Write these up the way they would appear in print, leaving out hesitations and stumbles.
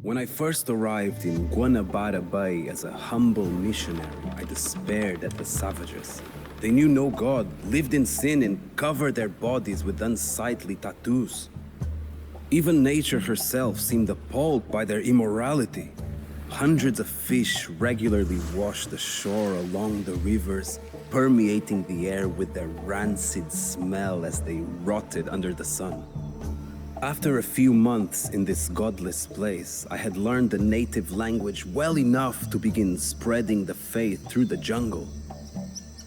When I first arrived in Guanabara Bay as a humble missionary, I despaired at the savages. They knew no God, lived in sin, and covered their bodies with unsightly tattoos. Even nature herself seemed appalled by their immorality. Hundreds of fish regularly washed the shore along the rivers, permeating the air with their rancid smell as they rotted under the sun. After a few months in this godless place, I had learned the native language well enough to begin spreading the faith through the jungle.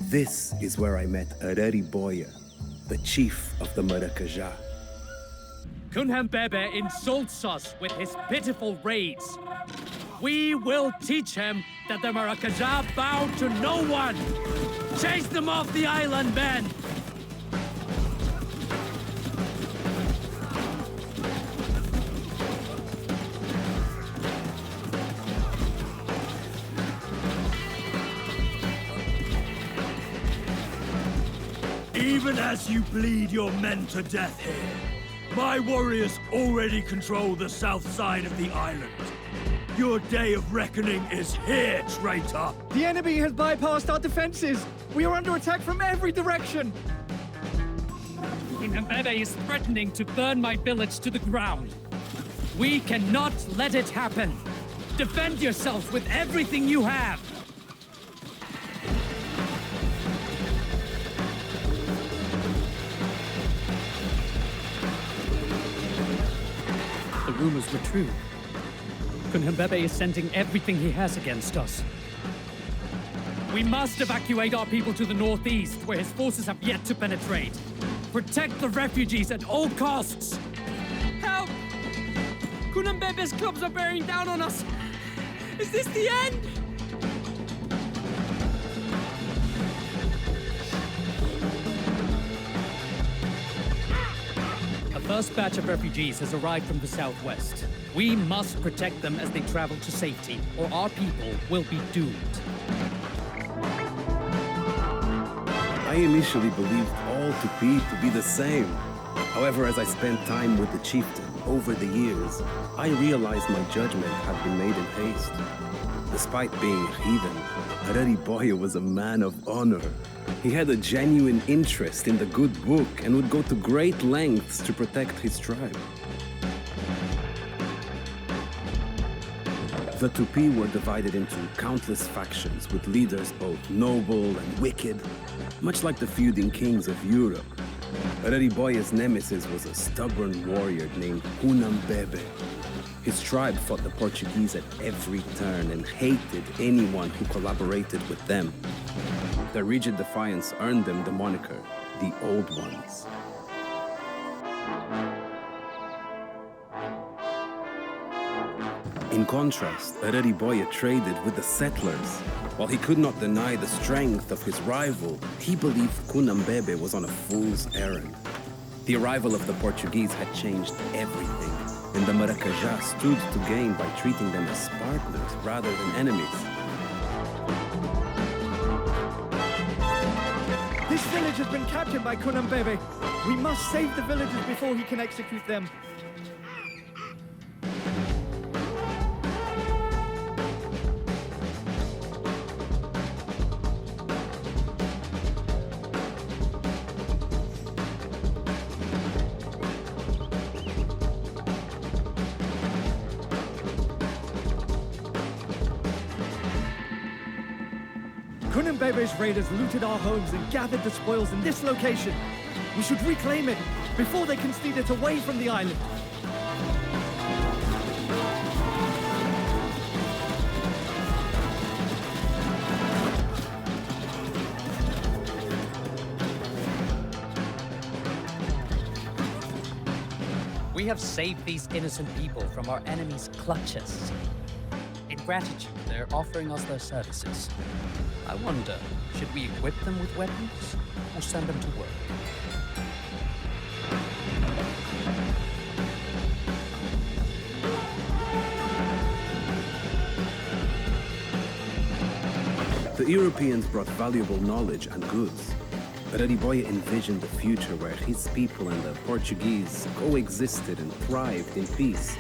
This is where I met Arariboia, the chief of the Maracajá. Kunhambebe insults us with his pitiful raids. We will teach him that the Maracajá bow to no one! Chase them off the island, men! Even as you bleed your men to death here, my warriors already control the south side of the island. Your day of reckoning is here, traitor! The enemy has bypassed our defenses! We are under attack from every direction! Kunhambebe is threatening to burn my village to the ground. We cannot let it happen. Defend yourselves with everything you have! The rumors were true. Kunhambebe is sending everything he has against us. We must evacuate our people to the northeast, where his forces have yet to penetrate. Protect the refugees at all costs! Help! Kunhambebe's clubs are bearing down on us! Is this the end? A first batch of refugees has arrived from the southwest. We must protect them as they travel to safety, or our people will be doomed. I initially believed all Tupi to be the same. However, as I spent time with the chieftain over the years, I realized my judgment had been made in haste. Despite being a heathen, Arariboia was a man of honor. He had a genuine interest in the good book and would go to great lengths to protect his tribe. The Tupi were divided into countless factions with leaders both noble and wicked, much like the feuding kings of Europe. Arariboia's nemesis was a stubborn warrior named Kunhambebe. His tribe fought the Portuguese at every turn and hated anyone who collaborated with them. Their rigid defiance earned them the moniker, the Old Ones. In contrast, Arariboia traded with the settlers. While he could not deny the strength of his rival, he believed Kunhambebe was on a fool's errand. The arrival of the Portuguese had changed everything, and the Maracajá stood to gain by treating them as partners rather than enemies. This village has been captured by Kunhambebe. We must save the villagers before he can execute them. Kunhambebe's raiders looted our homes and gathered the spoils in this location. We should reclaim it before they can steal it away from the island. We have saved these innocent people from our enemies' clutches. In gratitude, they're offering us their services. I wonder, should we equip them with weapons or send them to work? The Europeans brought valuable knowledge and goods. Arariboia envisioned a future where his people and the Portuguese coexisted and thrived in peace.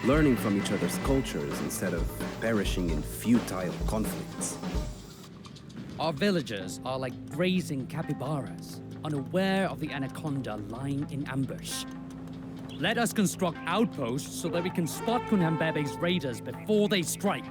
learning from each other's cultures instead of perishing in futile conflicts. Our villagers are like grazing capybaras, unaware of the anaconda lying in ambush. Let us construct outposts so that we can spot Kunhambebe's raiders before they strike.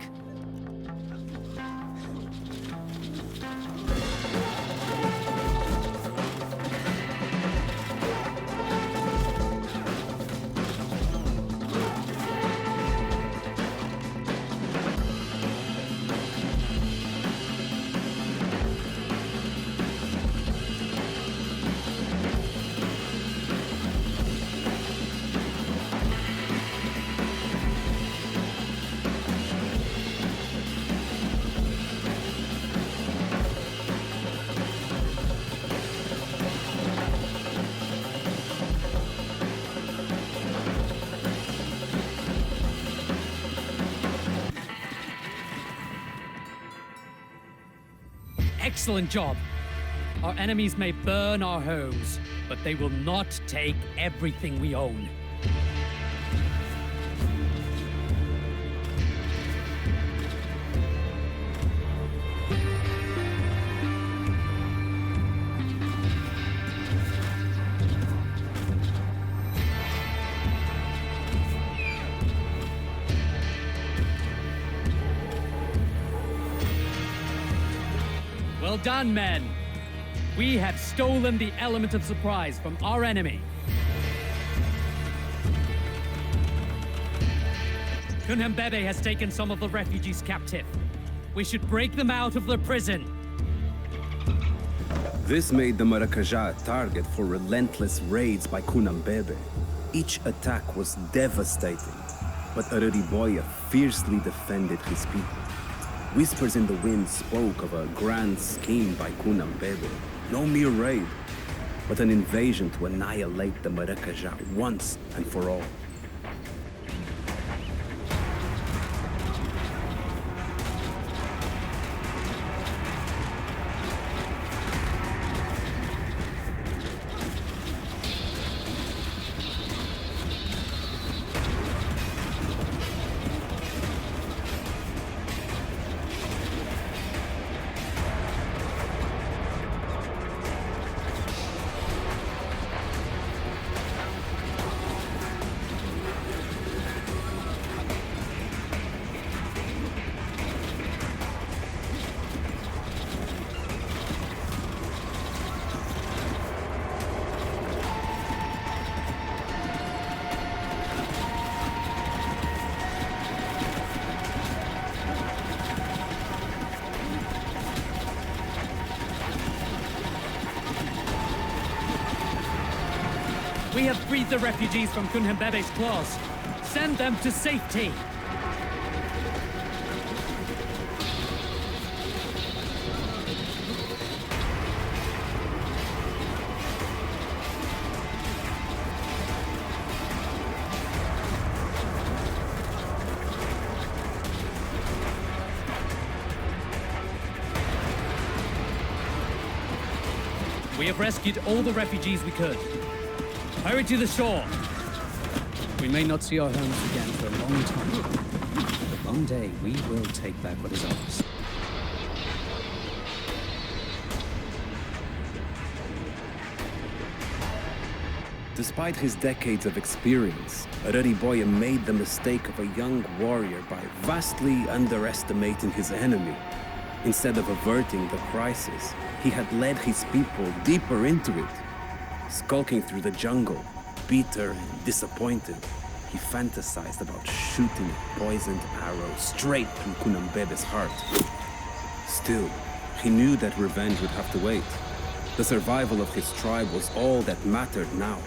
Excellent job. Our enemies may burn our homes, but they will not take everything we own. Well done, men. We have stolen the element of surprise from our enemy. Kunhambebe has taken some of the refugees captive. We should break them out of their prison. This made the Maracajá a target for relentless raids by Kunhambebe. Each attack was devastating, but Arariboia fiercely defended his people. Whispers in the wind spoke of a grand scheme by Kunhambebe. No mere raid, but an invasion to annihilate the Maracajá once and for all. We have freed the refugees from Kunhambebe's claws. Send them to safety. We have rescued all the refugees we could. Hurry to the shore. We may not see our homes again for a long time, but one day we will take back what is ours. Despite his decades of experience, Arariboia made the mistake of a young warrior by vastly underestimating his enemy. Instead of averting the crisis, he had led his people deeper into it. Skulking through the jungle, bitter and disappointed, he fantasized about shooting a poisoned arrow straight through Kunhambebe's heart. Still, he knew that revenge would have to wait. The survival of his tribe was all that mattered now.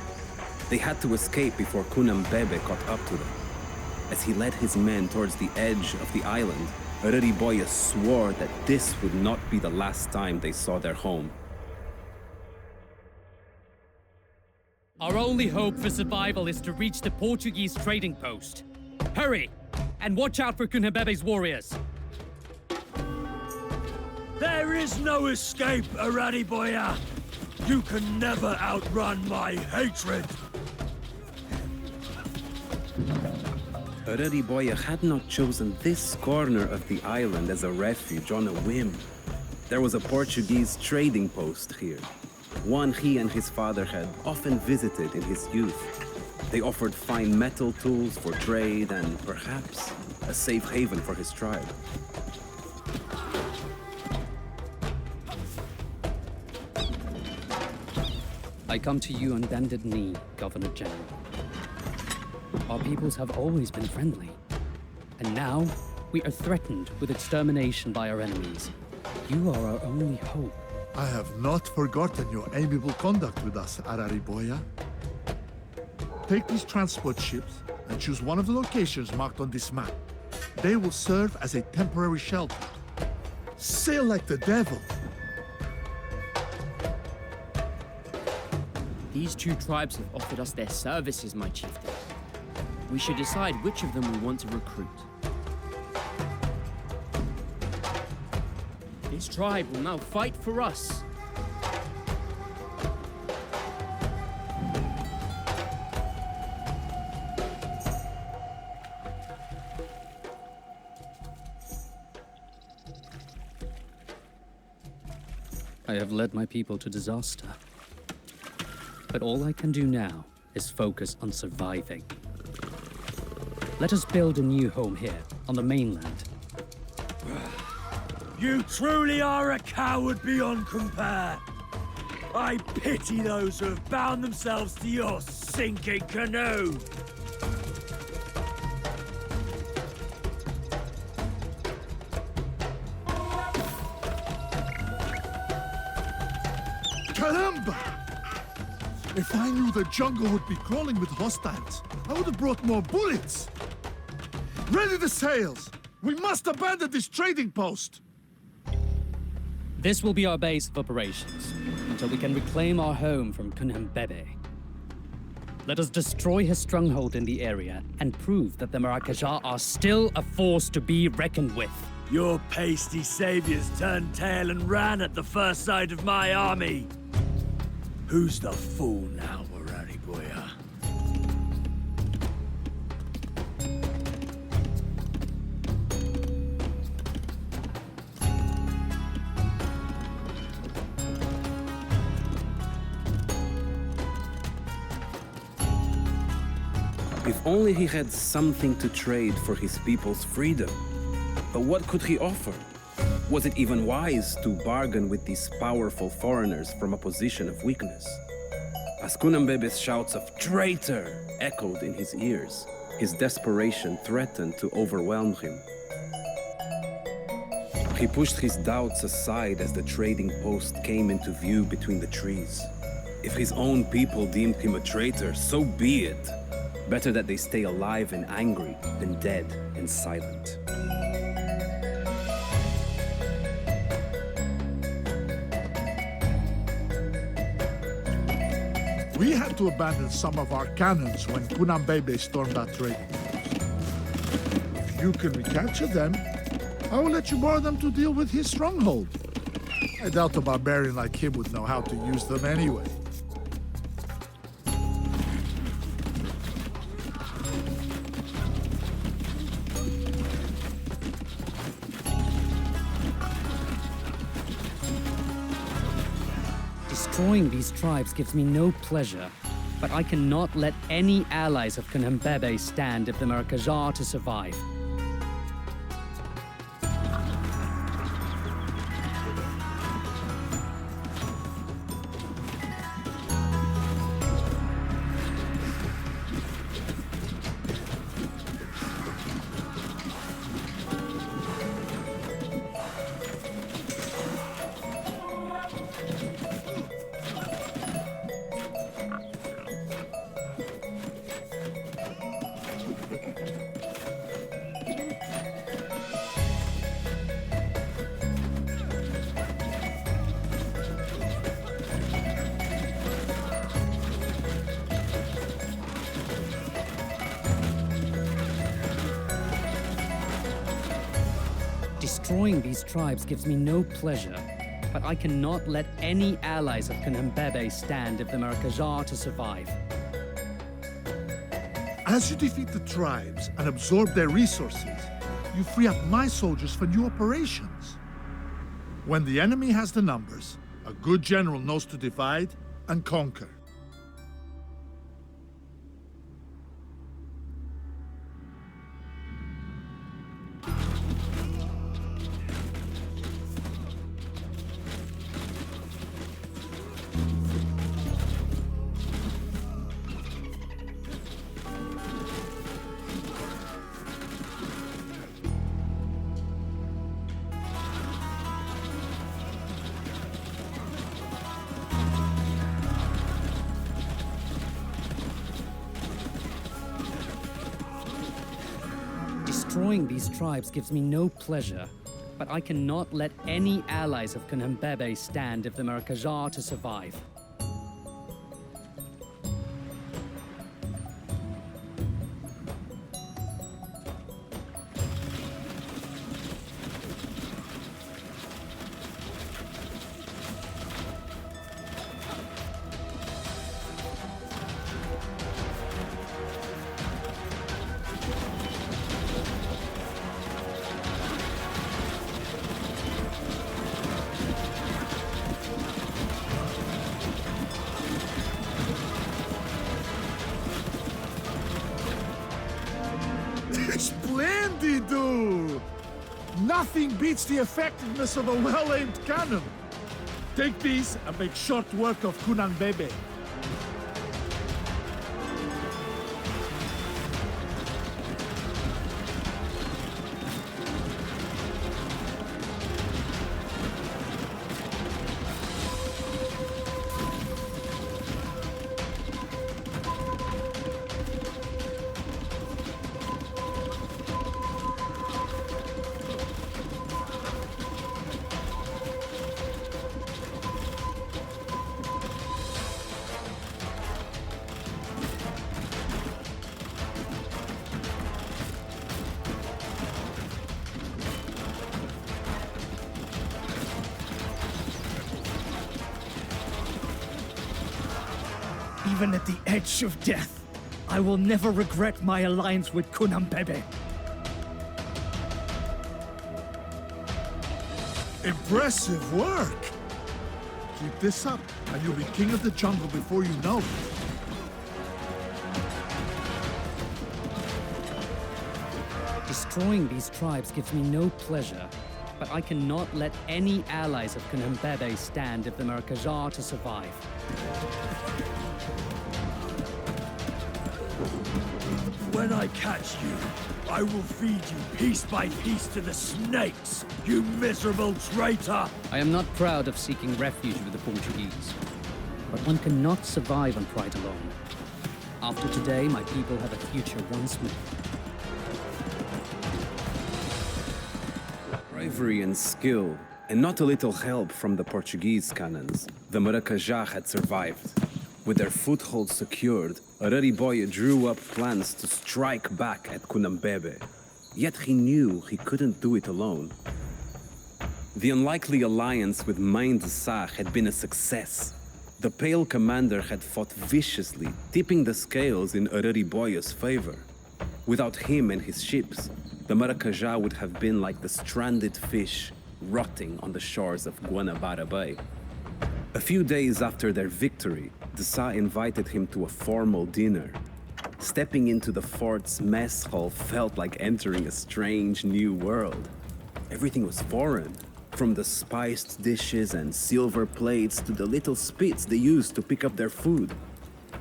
They had to escape before Kunhambebe caught up to them. As he led his men towards the edge of the island, Arariboia swore that this would not be the last time they saw their home. Our only hope for survival is to reach the Portuguese trading post. Hurry! And watch out for Kunhambebe's warriors. There is no escape, Arariboia! You can never outrun my hatred! Arariboya had not chosen this corner of the island as a refuge on a whim. There was a Portuguese trading post here, one he and his father had often visited in his youth. They offered fine metal tools for trade and, perhaps, a safe haven for his tribe. I come to you on bended knee, Governor General. Our peoples have always been friendly. And now, we are threatened with extermination by our enemies. You are our only hope. I have not forgotten your amiable conduct with us, Arariboya. Take these transport ships and choose one of the locations marked on this map. They will serve as a temporary shelter. Sail like the devil. These two tribes have offered us their services, my chieftain. We should decide which of them we want to recruit. This tribe will now fight for us. I have led my people to disaster. But all I can do now is focus on surviving. Let us build a new home here, on the mainland. You truly are a coward beyond compare. I pity those who have bound themselves to your sinking canoe. Caramba! If I knew the jungle would be crawling with hostiles, I would have brought more bullets! Ready the sails! We must abandon this trading post! This will be our base of operations, until we can reclaim our home from Kunhembebe. Let us destroy his stronghold in the area, and prove that the Marakaja are still a force to be reckoned with. Your pasty saviors turned tail and ran at the first sight of my army. Who's the fool now, Arariboya? If only he had something to trade for his people's freedom. But what could he offer? Was it even wise to bargain with these powerful foreigners from a position of weakness? As Kunambebe's shouts of "traitor" echoed in his ears, his desperation threatened to overwhelm him. He pushed his doubts aside as the trading post came into view between the trees. If his own people deemed him a traitor, so be it. Better that they stay alive and angry than dead and silent. We had to abandon some of our cannons when Kunambebe stormed our trading post. If you can recapture them, I will let you borrow them to deal with his stronghold. I doubt a barbarian like him would know how to use them anyway. Destroying these tribes gives me no pleasure, but I cannot let any allies of Kunhembebe stand if the Marakaja are to survive. Destroying these tribes gives me no pleasure, but I cannot let any allies of Kunhembebe stand if the Marakaja are to survive. As you defeat the tribes and absorb their resources, you free up my soldiers for new operations. When the enemy has the numbers, a good general knows to divide and conquer. Destroying these tribes gives me no pleasure, but I cannot let any allies of Kunhambebe stand if the Merkazar to survive. Splendido! Nothing beats the effectiveness of a well-aimed cannon. Take these and make short work of Kunhambebe. Even at the edge of death, I will never regret my alliance with Kunhambebe. Impressive work! Keep this up, and you'll be king of the jungle before you know it. Destroying these tribes gives me no pleasure, but I cannot let any allies of Kunhambebe stand if the Merkazar to survive. When I catch you, I will feed you piece by piece to the snakes, you miserable traitor! I am not proud of seeking refuge with the Portuguese, but one cannot survive on pride alone. After today, my people have a future once more. Bravery and skill, and not a little help from the Portuguese cannons, the Maracajá had survived. With their foothold secured, Arariboia drew up plans to strike back at Kunhambebe. Yet he knew he couldn't do it alone. The unlikely alliance with Mãe de Sá had been a success. The Pale Commander had fought viciously, tipping the scales in Arariboia's favor. Without him and his ships, the Maracajá would have been like the stranded fish rotting on the shores of Guanabara Bay. A few days after their victory, de Sá invited him to a formal dinner. Stepping into the fort's mess hall felt like entering a strange new world. Everything was foreign, from the spiced dishes and silver plates to the little spits they used to pick up their food.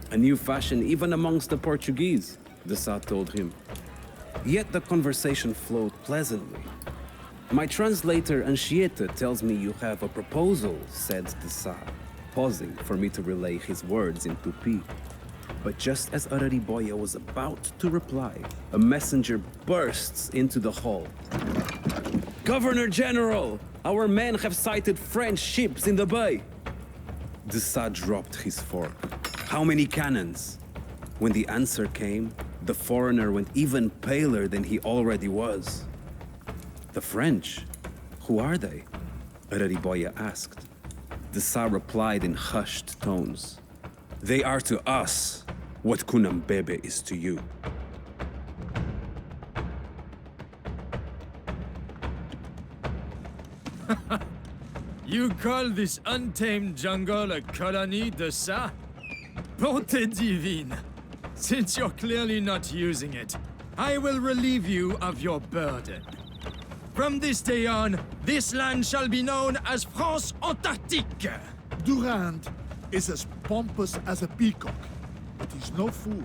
A new fashion even amongst the Portuguese, de Sá told him. Yet the conversation flowed pleasantly. My translator Anchieta tells me you have a proposal, said de Sá, pausing for me to relay his words in Tupi. But just as Arariboia was about to reply, a messenger bursts into the hall. Governor General, our men have sighted French ships in the bay. De Sá dropped his fork. How many cannons? When the answer came, the foreigner went even paler than he already was. The French? Who are they? Arariboia asked. De Sá replied in hushed tones. They are to us what Kunhambebe is to you. You call this untamed jungle a colony de ça? Bonté divine! Since you're clearly not using it, I will relieve you of your burden. From this day on, this land shall be known as France Antarctique! Durand is as pompous as a peacock, but he's no fool.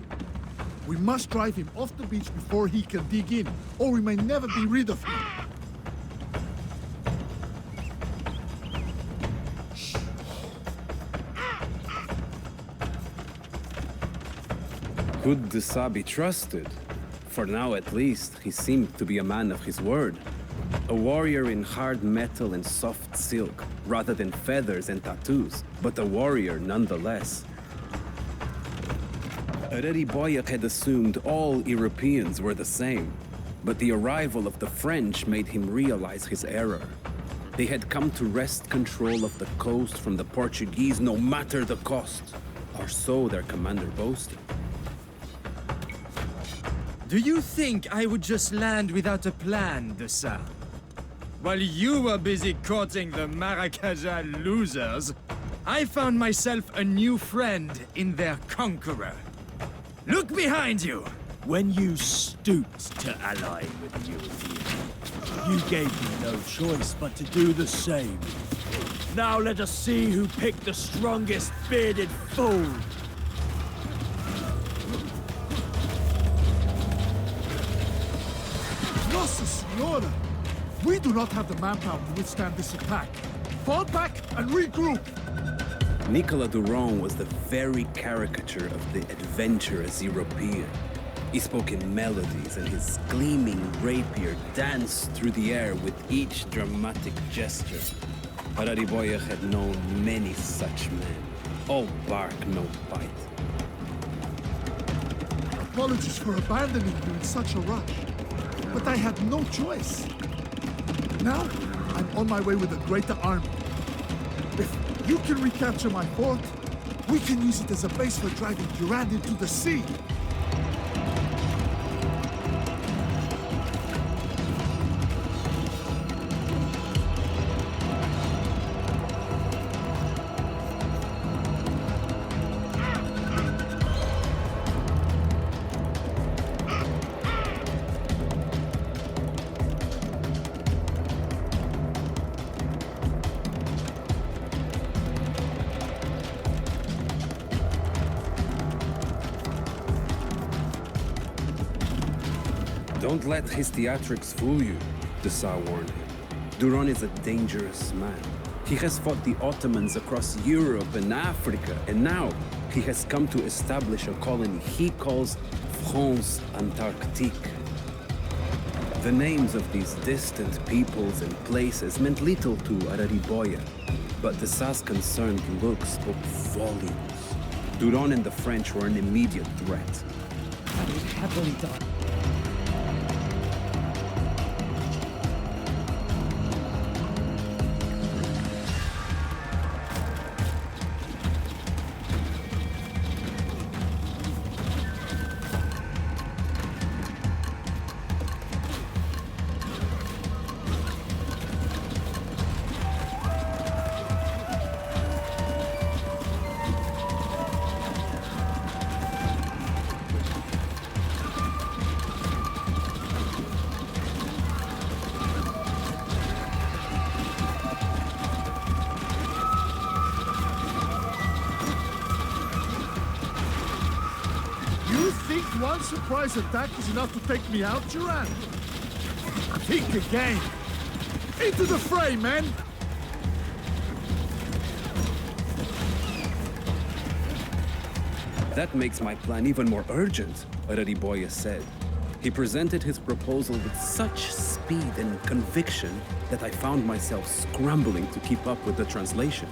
We must drive him off the beach before he can dig in, or we may never be rid of him. Could Dessa be trusted? For now at least, he seemed to be a man of his word. A warrior in hard metal and soft silk, rather than feathers and tattoos, but a warrior nonetheless. Arariboyak had assumed all Europeans were the same, but the arrival of the French made him realize his error. They had come to wrest control of the coast from the Portuguese no matter the cost, or so their commander boasted. Do you think I would just land without a plan, Dessa? While you were busy courting the Maracajá losers, I found myself a new friend in their conqueror. Look behind you! When you stooped to ally with the Europeans, you gave me no choice but to do the same. Now let us see who picked the strongest bearded fool! Nossa Senhora! We do not have the manpower to withstand this attack. Fall back and regroup! Nicolas Durand was the very caricature of the adventurous European. He spoke in melodies, and his gleaming rapier danced through the air with each dramatic gesture. Arariboyak had known many such men. All bark, no bite. Apologies for abandoning you in such a rush, but I had no choice. Now, I'm on my way with a greater army. If you can recapture my fort, we can use it as a base for driving Durand into the sea. Don't let his theatrics fool you, Dessa warned him. Durand is a dangerous man. He has fought the Ottomans across Europe and Africa, and now he has come to establish a colony he calls France Antarctique. The names of these distant peoples and places meant little to Arariboyak, but Dessa's concerned look spoke volumes. Durand and the French were an immediate threat. That was heavily done. One surprise attack is enough to take me out, Durand? Think again! Into the fray, men! That makes my plan even more urgent, Arariboyak said. He presented his proposal with such speed and conviction that I found myself scrambling to keep up with the translation.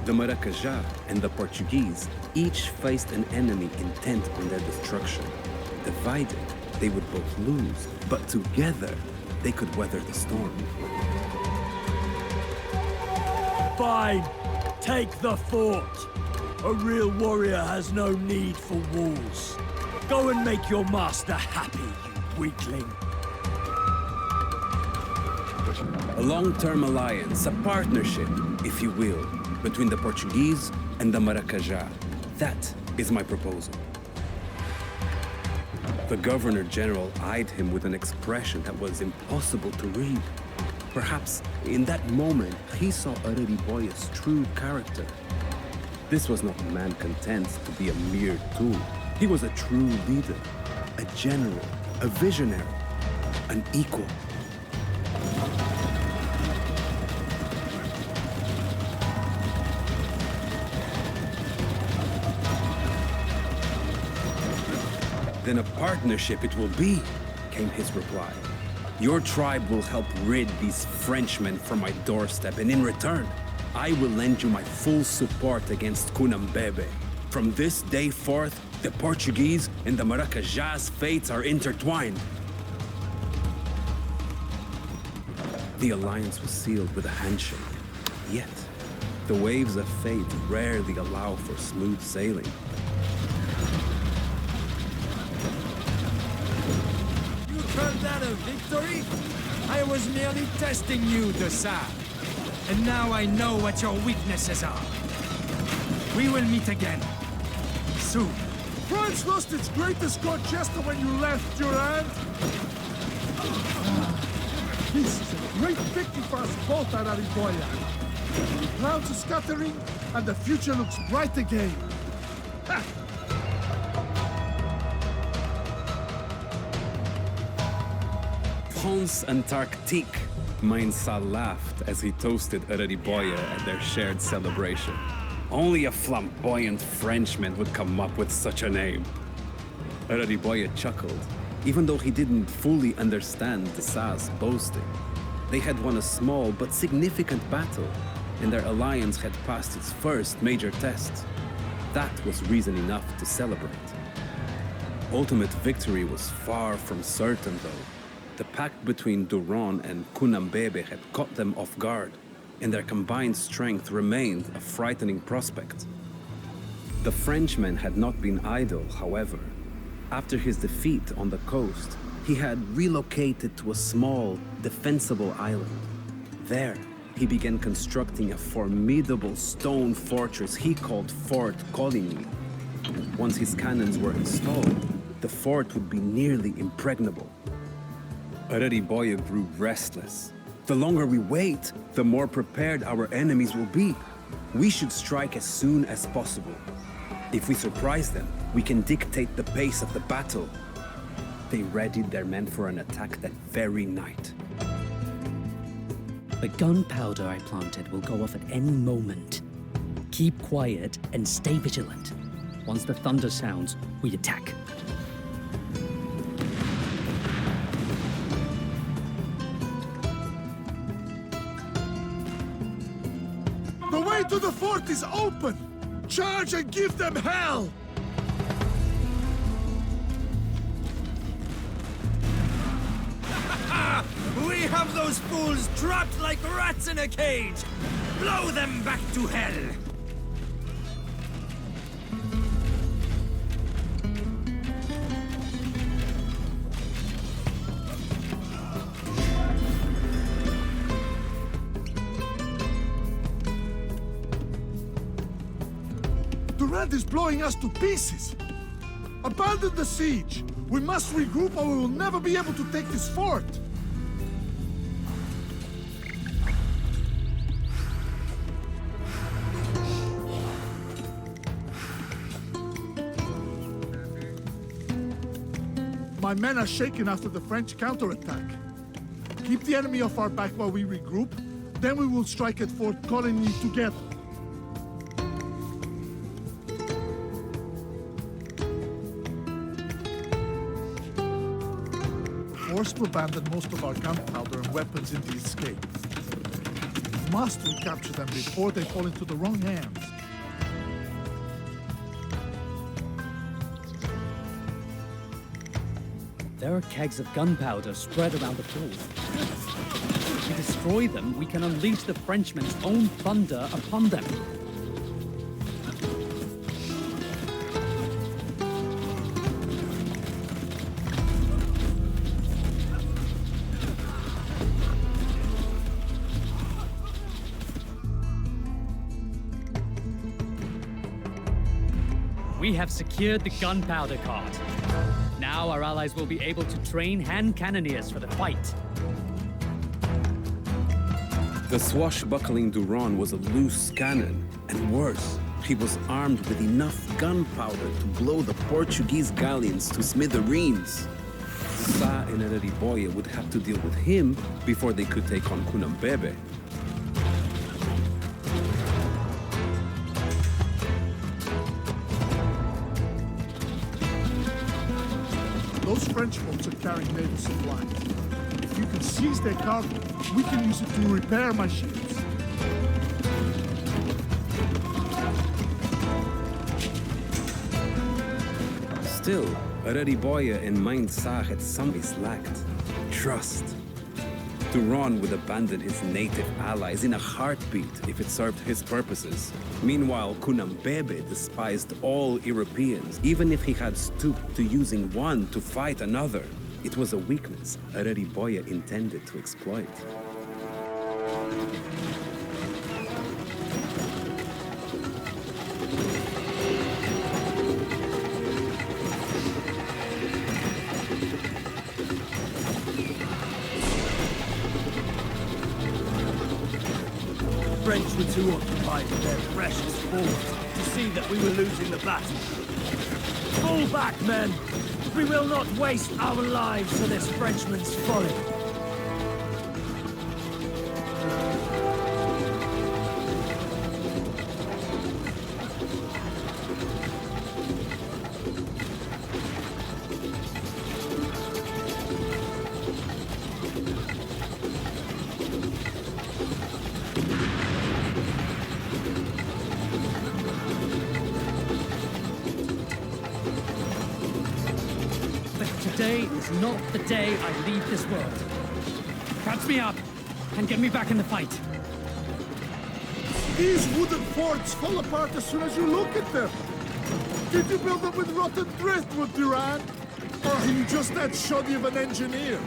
The Maracajá and the Portuguese each faced an enemy intent on their destruction. Divided, they would both lose, but together, they could weather the storm. Fine! Take the fort! A real warrior has no need for walls. Go and make your master happy, you weakling. A long-term alliance, a partnership, if you will, between the Portuguese and the Maracajá. That is my proposal. The Governor-General eyed him with an expression that was impossible to read. Perhaps in that moment, he saw Arariboya's true character. This was not a man content to be a mere tool. He was a true leader, a general, a visionary, an equal. Then a partnership it will be, came his reply. Your tribe will help rid these Frenchmen from my doorstep, and in return, I will lend you my full support against Kunambebe. From this day forth, the Portuguese and the Maracajá's fates are intertwined. The alliance was sealed with a handshake. Yet, the waves of fate rarely allow for smooth sailing. You call that a victory? I was merely testing you, Dessart. And now I know what your weaknesses are. We will meet again. Soon. France lost its greatest Colchester when you left, Durand. This is a great victory for us both, Arariboya. The clouds are scattering, and the future looks bright again. Ha! France Antarctique, Mainsa laughed as he toasted Arariboya at their shared celebration. Only a flamboyant Frenchman would come up with such a name. Arariboya chuckled, even though he didn't fully understand the Sa's boasting. They had won a small but significant battle, and their alliance had passed its first major test. That was reason enough to celebrate. Ultimate victory was far from certain, though. The pact between Duran and Kunambebe had caught them off guard, and their combined strength remained a frightening prospect. The Frenchman had not been idle, however. After his defeat on the coast, he had relocated to a small, defensible island. There, he began constructing a formidable stone fortress he called Fort Coligny. Once his cannons were installed, the fort would be nearly impregnable. Arariboya grew restless. The longer we wait, the more prepared our enemies will be. We should strike as soon as possible. If we surprise them, we can dictate the pace of the battle. They readied their men for an attack that very night. The gunpowder I planted will go off at any moment. Keep quiet and stay vigilant. Once the thunder sounds, we attack. The way to the fort is open! Charge and give them hell! We have those fools trapped like rats in a cage! Blow them back to hell! Durand is blowing us to pieces! Abandon the siege! We must regroup or we will never be able to take this fort! My men are shaken after the French counterattack. Keep the enemy off our back while we regroup, then we will strike at Fort Coligny together. Forced to abandon most of our gunpowder and weapons in the escape. We must recapture them before they fall into the wrong hands. There are kegs of gunpowder spread around the fort. If we destroy them, we can unleash the Frenchmen's own thunder upon them. We have secured the gunpowder cart. Now our allies will be able to train hand cannoneers for the fight. The swashbuckling Duran was a loose cannon, and worse, he was armed with enough gunpowder to blow the Portuguese galleons to smithereens. Sa and Arariboya would have to deal with him before they could take on Kunambebe. Those French boats are carrying naval supplies. If you can seize their cargo, we can use it to repair my ships. Still, Arariboya and Mind Sa had something lacked. Trust. Duran would abandon his native allies in a heartbeat if it served his purposes. Meanwhile, Kunambebe despised all Europeans, even if he had stooped to using one to fight another. It was a weakness Arariboya intended to exploit. French were too occupied with their precious forts to see that we were losing the battle. Fall back, men! We will not waste our lives for this Frenchman's folly. Today is not the day I leave this world. Catch me up and get me back in the fight. These wooden forts fall apart as soon as you look at them. Did you build them with rotten driftwood, Duran? Or are you just that shoddy of an engineer?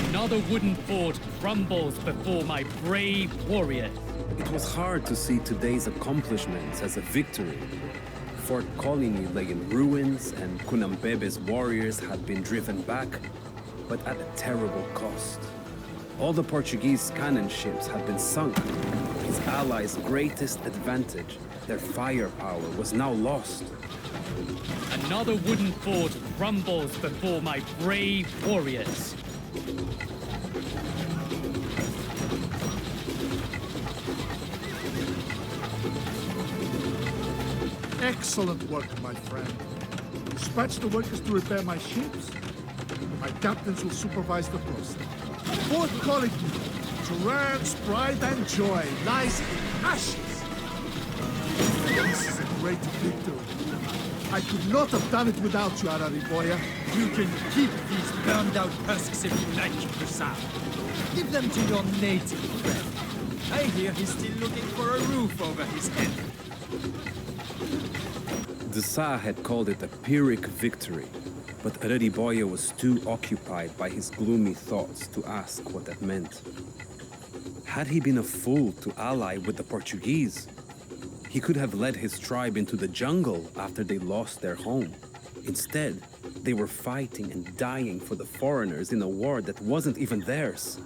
Another wooden fort crumbles before my brave warriors. It was hard to see today's accomplishments as a victory. Fort Colony lay in ruins, and Kunambebe's warriors had been driven back, but at a terrible cost. All the Portuguese cannon ships had been sunk. His allies' greatest advantage, their firepower, was now lost. Another wooden fort crumbles before my brave warriors. Excellent work, my friend. Dispatch the workers to repair my ships. My captains will supervise the process. Fort Colony, Turan's pride and joy, lies in ashes. This is a great victory. I could not have done it without you, Arariboya. You can keep these burned-out husks if you like, Misao. Give them to your native friend. I hear he's still looking for a roof over his head. The Sa had called it a Pyrrhic victory, but Arariboya was too occupied by his gloomy thoughts to ask what that meant. Had he been a fool to ally with the Portuguese? He could have led his tribe into the jungle after they lost their home. Instead, they were fighting and dying for the foreigners in a war that wasn't even theirs.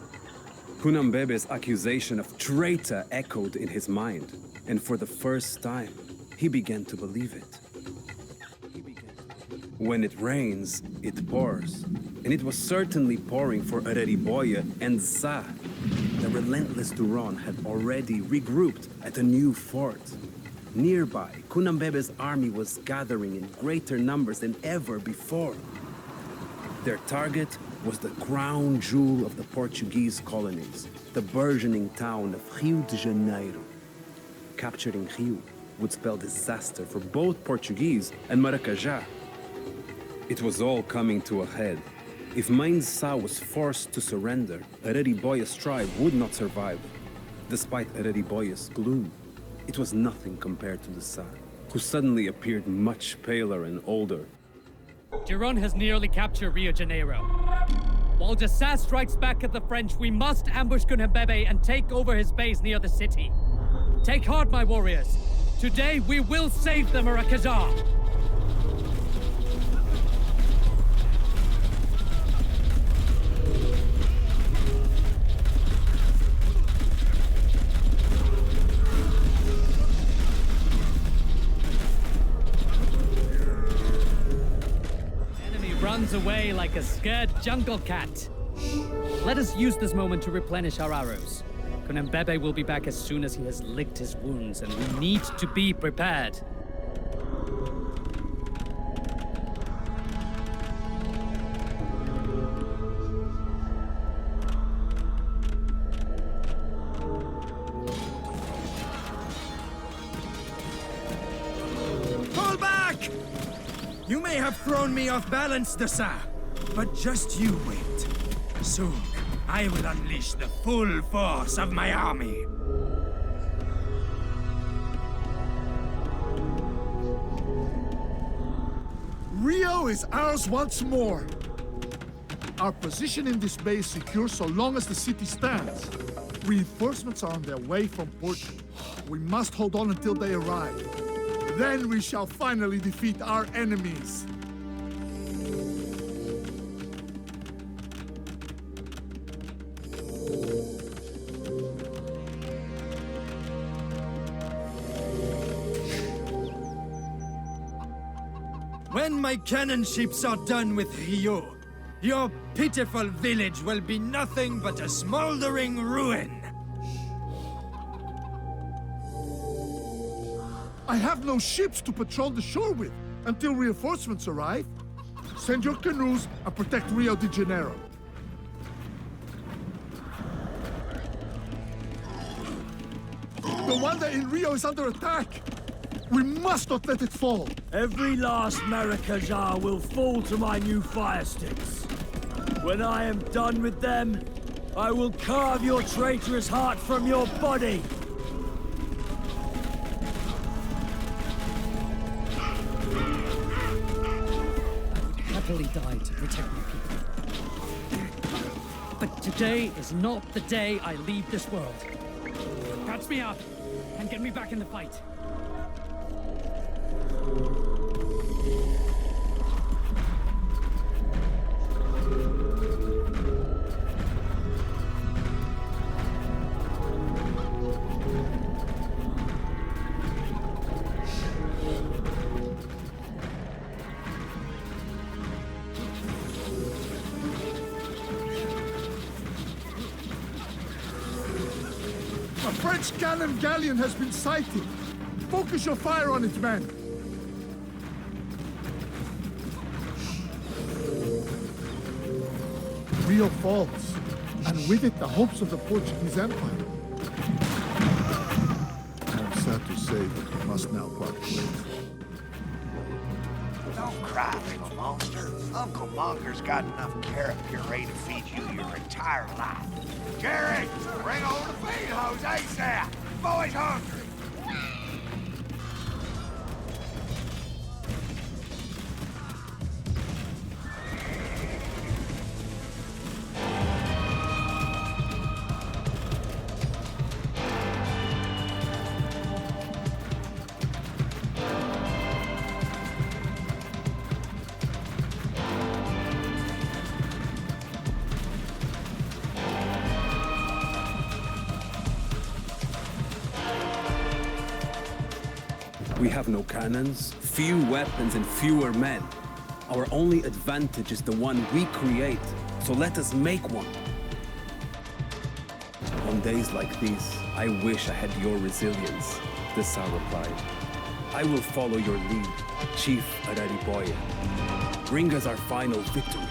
Kunambebe's accusation of traitor echoed in his mind, and for the first time, he began to believe it. When it rains, it pours. And it was certainly pouring for Arariboya and Sa. The relentless Duran had already regrouped at a new fort. Nearby, Kunambebe's army was gathering in greater numbers than ever before. Their target was the crown jewel of the Portuguese colonies, the burgeoning town of Rio de Janeiro. Capturing Rio would spell disaster for both Portuguese and Maracajá. It was all coming to a head. If Misao was forced to surrender, Ereriboyas' tribe would not survive. Despite Ereriboyas' gloom, it was nothing compared to the Sa, who suddenly appeared much paler and older. Giron has nearly captured Rio Janeiro. While the Sa strikes back at the French, we must ambush Gunhebebe and take over his base near the city. Take heart, my warriors. Today we will save the Maracajá. Runs away like a scared jungle cat. Let us use this moment to replenish our arrows. Gunhebebe will be back as soon as he has licked his wounds, and we need to be prepared. Fall back! You may have thrown me off balance, Dasa, but just you wait. Soon, I will unleash the full force of my army. Rio is ours once more. Our position in this bay is secure so long as the city stands. Reinforcements are on their way from Portugal. We must hold on until they arrive. Then we shall finally defeat our enemies. When my cannon ships are done with Rio, your pitiful village will be nothing but a smoldering ruin. I have no ships to patrol the shore with until reinforcements arrive. Send your canoes and protect Rio de Janeiro. The wonder in Rio is under attack. We must not let it fall. Every last Maracajá will fall to my new fire sticks. When I am done with them, I will carve your traitorous heart from your body. Die to protect my people. But today is not the day I leave this world. Catch me up and get me back in the fight. French cannon galleon has been sighted. Focus your fire on it, men. Rio falls, and with it the hopes of the Portuguese Empire. I'm sad to say that we must now part ways. Don't cry, little monster. Uncle Monger's got enough carrot puree to feed you your entire life. Jerry, bring on the feed hose ASAP. Boy's hungry. We have no cannons, few weapons, and fewer men. Our only advantage is the one we create, so let us make one. On days like these, I wish I had your resilience, the Sa replied. I will follow your lead, Chief Ereriboya. Bring us our final victory.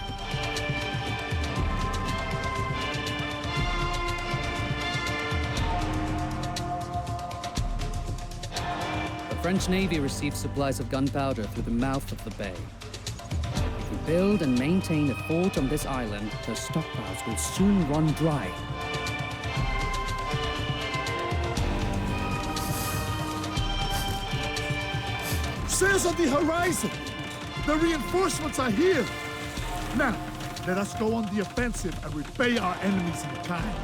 The French Navy received supplies of gunpowder through the mouth of the bay. We can build and maintain a fort on this island, the stockpiles will soon run dry. Sails on the horizon! The reinforcements are here! Now, let us go on the offensive and repay our enemies in kind.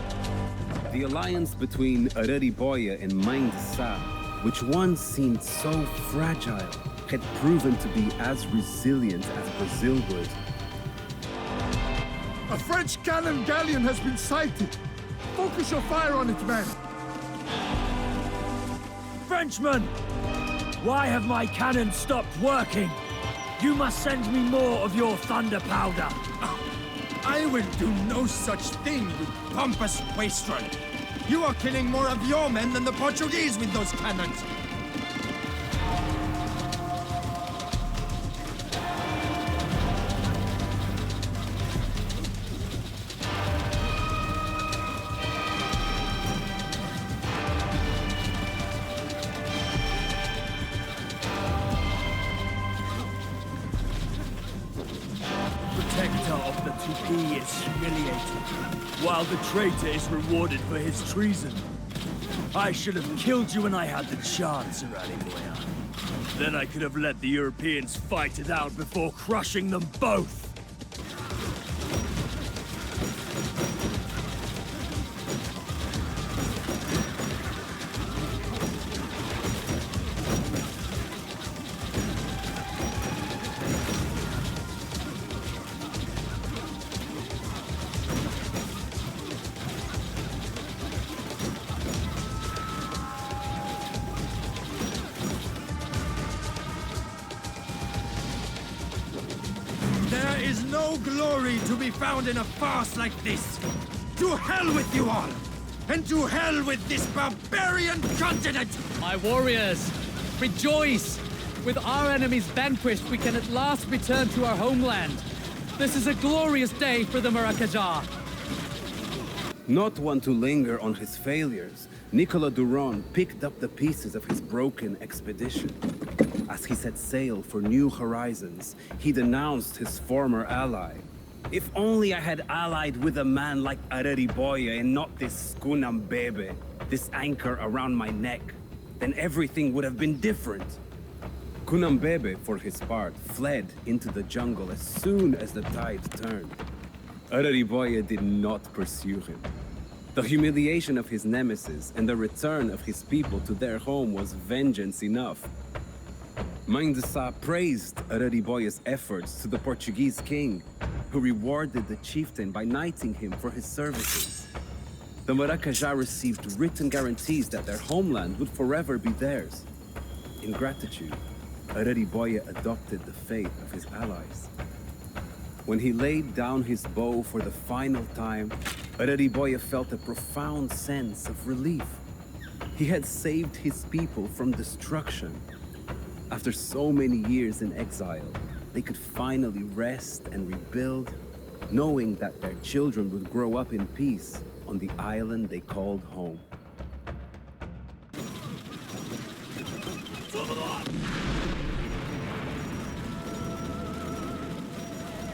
The alliance between Arariboya and Mindsa, which once seemed so fragile, had proven to be as resilient as Brazil would. A French cannon galleon has been sighted! Focus your fire on it, man! Frenchmen! Why have my cannons stopped working? You must send me more of your thunder powder. I will do no such thing, you pompous wastrel. You are killing more of your men than the Portuguese with those cannons. Tupi is humiliated, while the traitor is rewarded for his treason. I should have killed you when I had the chance, Arariboya. Then I could have let the Europeans fight it out before crushing them both. There is no glory to be found in a farce like this. To hell with you all! And to hell with this barbarian continent! My warriors, rejoice! With our enemies vanquished, we can at last return to our homeland. This is a glorious day for the Maracajá. Not one to linger on his failures, Nicolas Duran picked up the pieces of his broken expedition. As he set sail for new horizons, he denounced his former ally. If only I had allied with a man like Arariboya and not this Kunambebe, this anchor around my neck, then everything would have been different. Kunambebe, for his part, fled into the jungle as soon as the tide turned. Arariboya did not pursue him. The humiliation of his nemesis and the return of his people to their home was vengeance enough. Mindsa praised Arariboya's efforts to the Portuguese king, who rewarded the chieftain by knighting him for his services. The Maracajá received written guarantees that their homeland would forever be theirs. In gratitude, Arariboya adopted the faith of his allies. When he laid down his bow for the final time, Arariboya felt a profound sense of relief. He had saved his people from destruction. After so many years in exile, they could finally rest and rebuild, knowing that their children would grow up in peace on the island they called home.